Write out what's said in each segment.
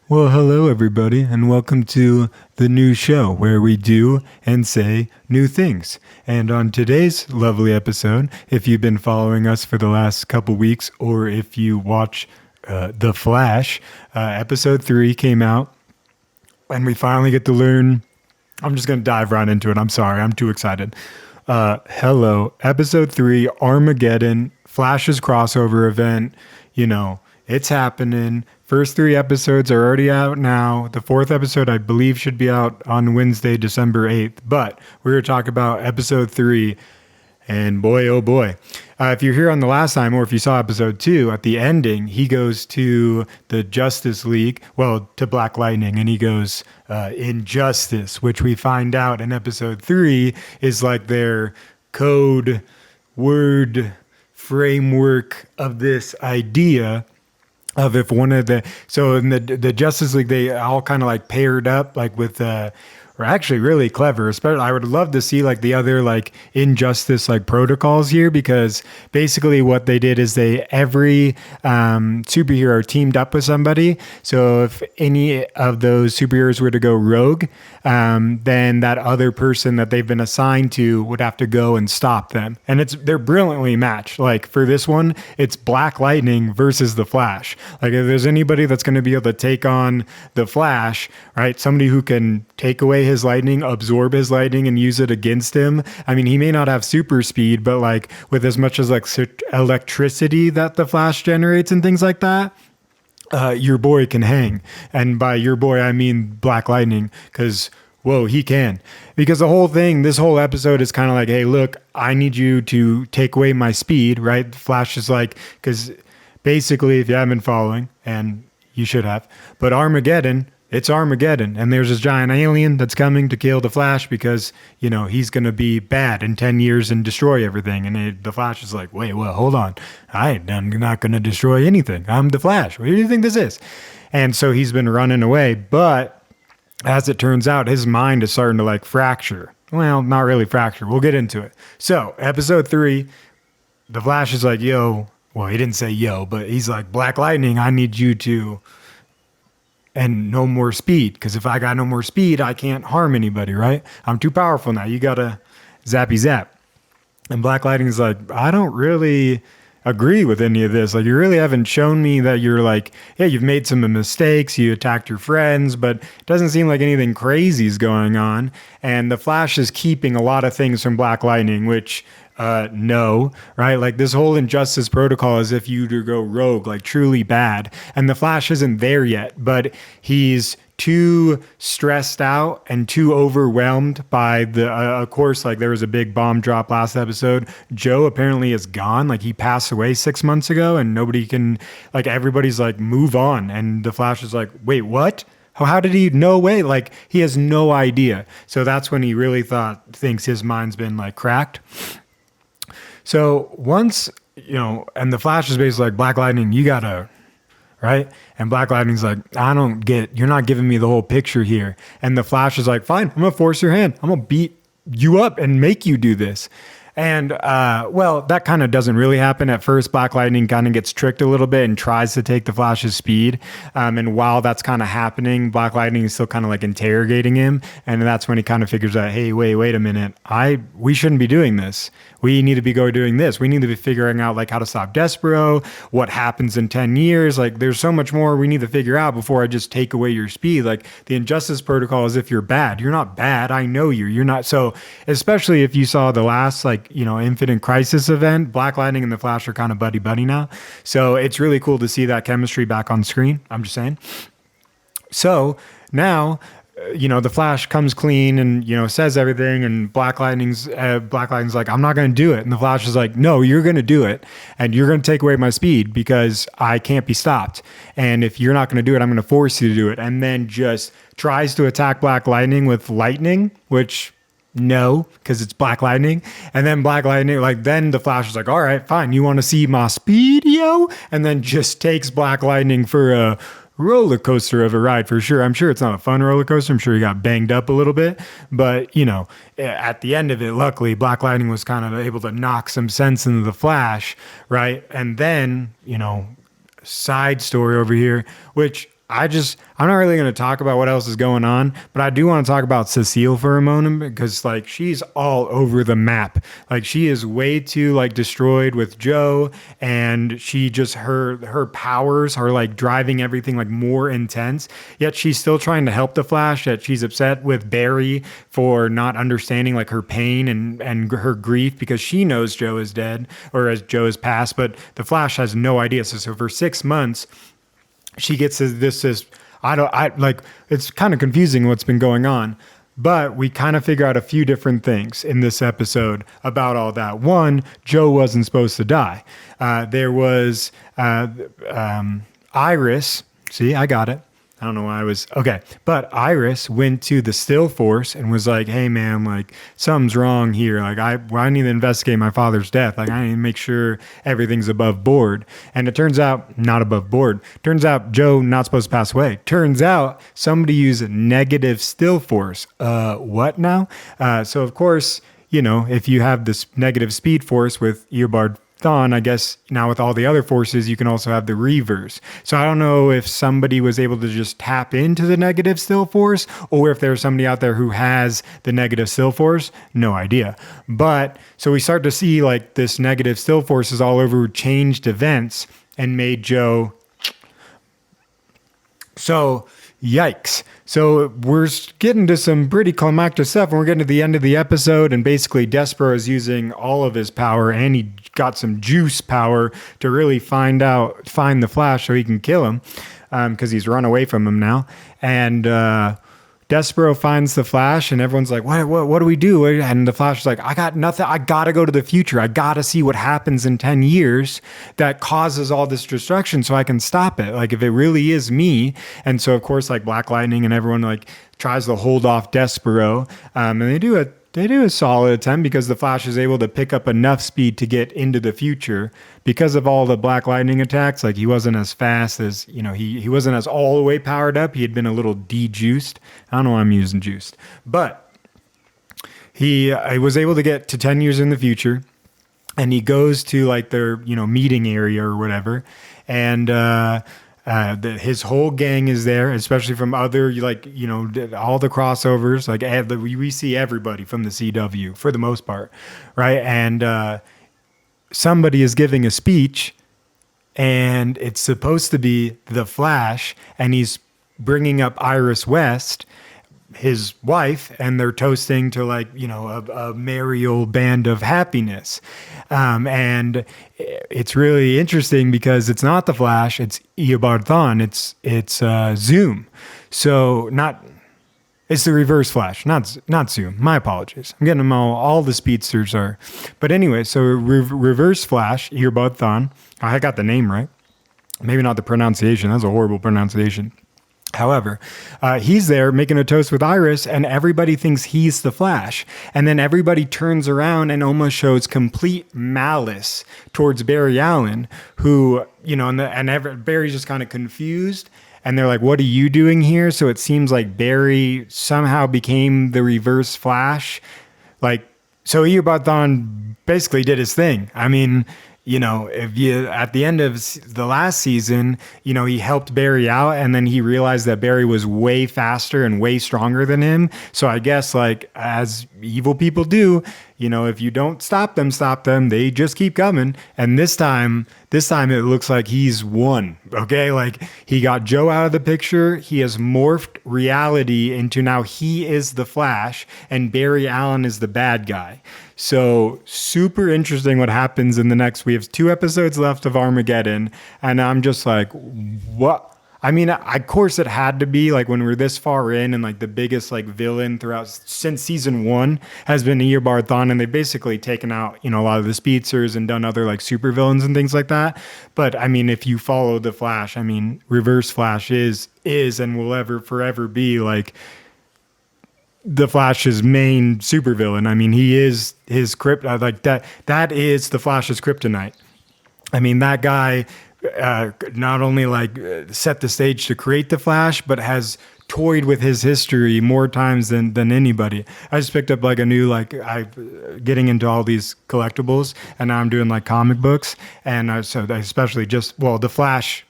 Well, hello, everybody, and welcome to the new show where we do and say new things. And on today's lovely episode, if you've been following us for the last couple weeks or if you watch The Flash, episode 3 came out, and we finally get to learn. I'm just going to dive right into it. I'm sorry, I'm too excited. Hello, episode 3, Armageddon, Flash's crossover event. It's happening. First 3 episodes are already out now. The 4th episode, I believe, should be out on Wednesday, December 8th. But we're going to talk about episode 3. And boy, oh boy. If you're here on the last time, or if you saw episode 2, at the ending, he goes to the Justice League, well, to Black Lightning, and he goes, Injustice, which we find out in episode 3 is like their code word framework of this idea of if one of so in the Justice League, they all kind of like paired up like with were actually really clever. Especially, I would love to see like the other like Injustice like protocols here, because basically what they did is every superhero teamed up with somebody. So if any of those superheroes were to go rogue, then that other person that they've been assigned to would have to go and stop them. And they're brilliantly matched. Like for this one, it's Black Lightning versus the Flash. Like if there's anybody that's going to be able to take on the Flash, right? Somebody who can take away his lightning, absorb his lightning, and use it against him. I mean, he may not have super speed, but like with as much as like electricity that the Flash generates and things like that, your boy can hang. And by your boy, I mean Black Lightning, because whoa, he can. Because this whole episode is kind of like, hey, look, I need you to take away my speed, right? Flash is like, because basically, if you haven't been following, and you should have, but it's Armageddon, and there's this giant alien that's coming to kill the Flash because, he's going to be bad in 10 years and destroy everything. And the Flash is like, wait, well, hold on. I'm not going to destroy anything. I'm the Flash. What do you think this is? And so he's been running away, but as it turns out, his mind is starting to like fracture. Well, not really fracture. We'll get into it. So episode 3, the Flash is like, yo, well, he didn't say yo, but he's like, Black Lightning, I need you to... and no more speed, because if I got no more speed, I can't harm anybody, right? I'm too powerful now. You gotta zappy zap. And Black Lightning is like, I don't really agree with any of this. Like, you really haven't shown me that you're like, yeah, you've made some mistakes, you attacked your friends, but it doesn't seem like anything crazy is going on. And the Flash is keeping a lot of things from Black Lightning, which... no, right? Like this whole Injustice protocol is if you to go rogue, like truly bad. And the Flash isn't there yet, but he's too stressed out and too overwhelmed by of course, like there was a big bomb drop last episode. Joe apparently is gone. Like he passed away 6 months ago and nobody can, like everybody's like, move on. And the Flash is like, wait, what? How did he? No way. Like he has no idea. So that's when he really thinks his mind's been like cracked. So once, and the Flash is basically like, Black Lightning, you gotta, right? And Black Lightning's like, you're not giving me the whole picture here. And the Flash is like, fine, I'm gonna force your hand. I'm gonna beat you up and make you do this. And, well, that kind of doesn't really happen. At first, Black Lightning kind of gets tricked a little bit and tries to take the Flash's speed. And while that's kind of happening, Black Lightning is still kind of like interrogating him. And that's when he kind of figures out, hey, wait a minute. We shouldn't be doing this. We need to be doing this. We need to be figuring out like how to stop Despero, what happens in 10 years. Like there's so much more we need to figure out before I just take away your speed. Like the Injustice protocol is if you're bad. You're not bad. I know you. You're not. So especially if you saw the last Infinite Crisis event, Black Lightning and the Flash are kind of buddy now. So it's really cool to see that chemistry back on screen. I'm just saying. So now, the Flash comes clean and, says everything, and Black Lightning's like, I'm not going to do it. And the Flash is like, no, you're going to do it. And you're going to take away my speed because I can't be stopped. And if you're not going to do it, I'm going to force you to do it. And then just tries to attack Black Lightning with lightning, which... no, because it's Black Lightning. And then Black Lightning, then the Flash is like, all right, fine. You want to see my speed, yo? And then just takes Black Lightning for a roller coaster of a ride for sure. I'm sure it's not a fun roller coaster. I'm sure he got banged up a little bit. But, at the end of it, luckily, Black Lightning was kind of able to knock some sense into the Flash, right? And then, side story over here, which I'm not really going to talk about what else is going on, but I do want to talk about Cecile for a moment because like she's all over the map. Like she is way too like destroyed with Joe, and she just her powers are like driving everything like more intense. Yet she's still trying to help the Flash. Yet she's upset with Barry for not understanding like her pain and her grief because she knows Joe is dead or as Joe is passed, but the Flash has no idea. So for 6 months she gets this I like it's kind of confusing what's been going on, but we kind of figure out a few different things in this episode about all that. One, Joe wasn't supposed to die. There was Iris. See, I got it. I don't know why I was okay, but Iris went to the Still Force and was like, "Hey, man, like something's wrong here. Like I need to investigate my father's death. Like I need to make sure everything's above board." And it turns out not above board. Turns out Joe not supposed to pass away. Turns out somebody used negative Still Force. What now? So of course, you know, if you have this negative Speed Force with Eobard Thawne, I guess now with all the other forces, you can also have the reverse. So I don't know if somebody was able to just tap into the negative Still Force or if there's somebody out there who has the negative Still Force. No idea. But so we start to see like this negative Still Forces all over changed events and made Joe. So yikes. So we're getting to some pretty climactic stuff, and we're getting to the end of the episode, and basically Despero is using all of his power, and he got some juice power to really find the Flash so he can kill him, because he's run away from him now. And Despero finds the Flash, and everyone's like, what do we do? And the Flash is like, I got nothing. I got to go to the future. I got to see what happens in 10 years that causes all this destruction so I can stop it. Like, if it really is me. And so, of course, like Black Lightning and everyone like tries to hold off Despero. And they do a solid attempt because the Flash is able to pick up enough speed to get into the future because of all the Black Lightning attacks. Like he wasn't as fast as, you know, he wasn't as all the way powered up. He had been a little de-juiced. I don't know why I'm using juiced, but he was able to get to 10 years in the future, and he goes to like their, you know, meeting area or whatever. And, his whole gang is there, especially from other, like, you know, all the crossovers. Like we see everybody from the CW for the most part, right? And somebody is giving a speech, and it's supposed to be the Flash, and he's bringing up Iris West, his wife, and they're toasting to like, you know, a merry old band of happiness. And it's really interesting because it's not the Flash, it's Eobard Thawne, it's Zoom. So it's the reverse Flash, not Zoom. My apologies. I'm getting them all the speedsters are. But anyway, so reverse Flash, Eobard Thawne. I got the name right. Maybe not the pronunciation. That's a horrible pronunciation. However, he's there making a toast with Iris, and everybody thinks he's the Flash. And then everybody turns around and almost shows complete malice towards Barry Allen, who, you know, Barry's just kind of confused. And they're like, what are you doing here? So it seems like Barry somehow became the reverse Flash. Like, so Eobard Thawne basically did his thing. I mean, you know, if you at the end of the last season, you know, he helped Barry out, and then he realized that Barry was way faster and way stronger than him. So I guess, like, as evil people do, you know, if you don't stop them, they just keep coming. And this time it looks like he's won. Okay, like he got Joe out of the picture. He has morphed reality into now he is the Flash, and Barry Allen is the bad guy. So super interesting what happens in the next. We have 2 episodes left of Armageddon, and I'm just like, what? I mean, of course it had to be like when we're this far in, and like the biggest like villain throughout since season 1 has been Eobard Thawne, and they've basically taken out, you know, a lot of the speedsters and done other like super villains and things like that. But I mean, if you follow the Flash, I mean, Reverse Flash is and will ever forever be like the Flash's main supervillain. I mean, he is his like that is the Flash's kryptonite. I mean, that guy not only like set the stage to create the Flash, but has toyed with his history more times than anybody. I just picked up like a new, like getting into all these collectibles, and now I'm doing like comic books. And so I especially the Flash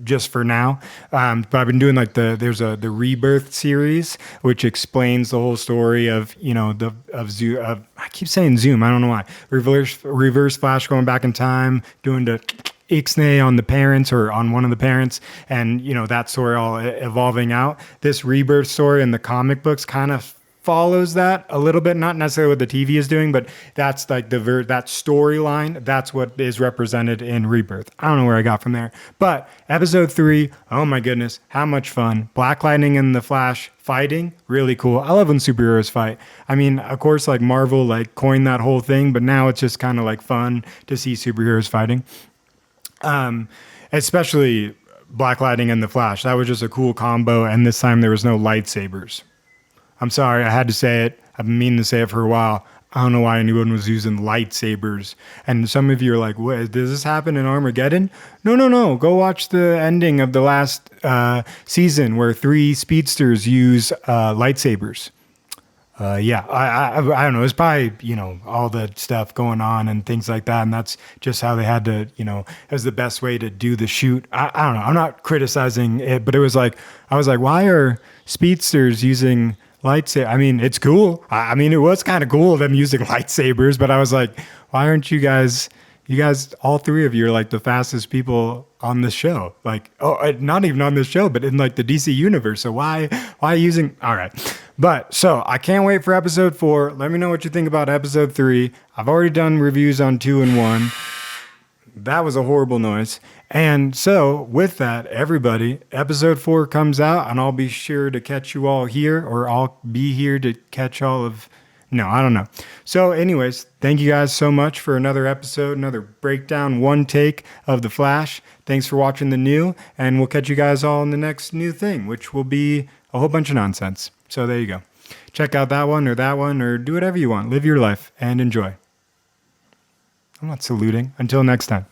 just for now. But I've been doing like there's the Rebirth series, which explains the whole story of, I keep saying Zoom. I don't know why. Reverse Flash going back in time, doing the Ixnay on the parents or on one of the parents, and that story all evolving out. This Rebirth story in the comic books kind of follows that a little bit, not necessarily what the TV is doing, but that's like that storyline. That's what is represented in Rebirth. I don't know where I got from there, but episode 3, oh my goodness, how much fun. Black Lightning and the Flash fighting, really cool. I love when superheroes fight. I mean, of course, like Marvel like coined that whole thing, but now it's just kind of like fun to see superheroes fighting. Especially Black Lightning and the Flash. That was just a cool combo, and this time there was no lightsabers. I'm sorry, I had to say it. I've been meaning to say it for a while. I don't know why anyone was using lightsabers. And some of you are like, what, does this happen in Armageddon? No. Go watch the ending of the last season where 3 speedsters use lightsabers. I don't know. It's probably, all the stuff going on and things like that. And that's just how they had to, it was the best way to do the shoot. I don't know. I'm not criticizing it, but it was like, I was like, why are speedsters using lightsaber? I mean, it's cool. I mean, it was kind of cool them using lightsabers, but I was like, why aren't you guys, all 3 of you are like the fastest people on the show. Like, not even on this show, but in like the DC universe. So why using, all right. But so I can't wait for episode 4. Let me know what you think about episode 3. I've already done reviews on 2 and 1. That was a horrible noise. And so with that, everybody, episode 4 comes out and I'll be sure to catch you all here, or I'll be here to catch all of, no, I don't know. So anyways, thank you guys so much for another episode, another breakdown, one take of The Flash. Thanks for watching the new, and we'll catch you guys all in the next new thing, which will be a whole bunch of nonsense. So there you go. Check out that one, or do whatever you want. Live your life and enjoy. I'm not saluting. Until next time.